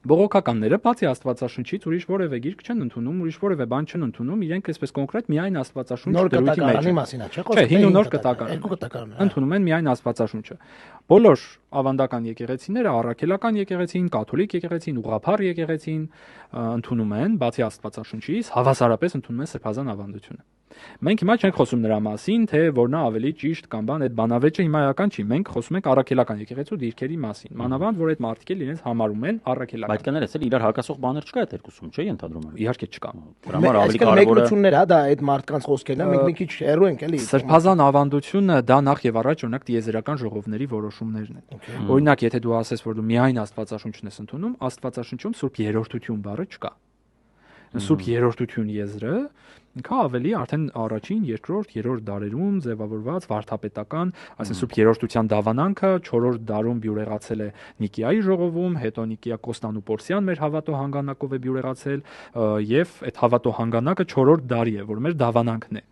Բողոքականները բացի Աստվածաշնչից ուրիշ որևէ գիրք չեն ընդունում, ուրիշ որևէ բան չեն ընդունում, իրենք այսպես կոնկրետ միայն Աստվածաշունչ դրույթի մեջ են։ Մասին է, չէ՞ Չէ, հին ու նոր կտակարան։ Երկու կտակարան։ Ընդունում են միայն Աստվածաշունչը։ Բոլոր ավանդական եկեղեցիները, առաքելական եկեղեցին, կաթոլիկ եկեղեցին, ուղղափառ եկեղեցին ընդունում են բացի Աստվածաշունչից, հավասարապես ընդունում են սրբազան ավանդությունը։ Մենք հիմա չենք խոսում նրա մասին, թե որն է ավելի ճիշտ կամ բան, այդ բանավեճը հիմա էական չի։ Մենք խոսում ենք առաքելական եկեղեցու դիրքերի մասին։ Մանավանդ որ այդ մարդիկ էլ իրենց համարում են առաքելական։ Բայց կներես, էլ իրար հակասող բաներ չկա այդ երկուսում, չէ՞ ընդհանրում եմ։ Իհարկե չկա։ Դրա համար ավելի կարևորը մեկնություններ, հա, դա այդ մարդկանց խոսքերն են, մենք մի քիչ հեռու ենք էլի։ Սրբազան ավանդությունը դա նախ եւ առաջ օրինակ տիեզերական ժողովների որոշումներն են։ Օրինակ, եթե դու ասես, որ դու միայն Աստվածաշունչն ես ընդունում, Աստվածաշունչում Սուրբ Երրորդություն բառը չկա։ Սուրբ Երրորդություն եզրը ինքը ավելի արդեն առաջին, երկրորդ, երրորդ դարերում ձևավորված վարդապետական, այսինքն Սուրբ Երրորդության դավանանքը 4-րդ դարում բյուրեղացել է Նիկիայի ժողովում, հետո Նիկիա Կոստանդնուպոլսյան մեր հավատո հանգանակով է բյուրեղացել, եւ այդ հավատո հանգանակը 4-րդ դարի է, որ մեր դավանանքն է։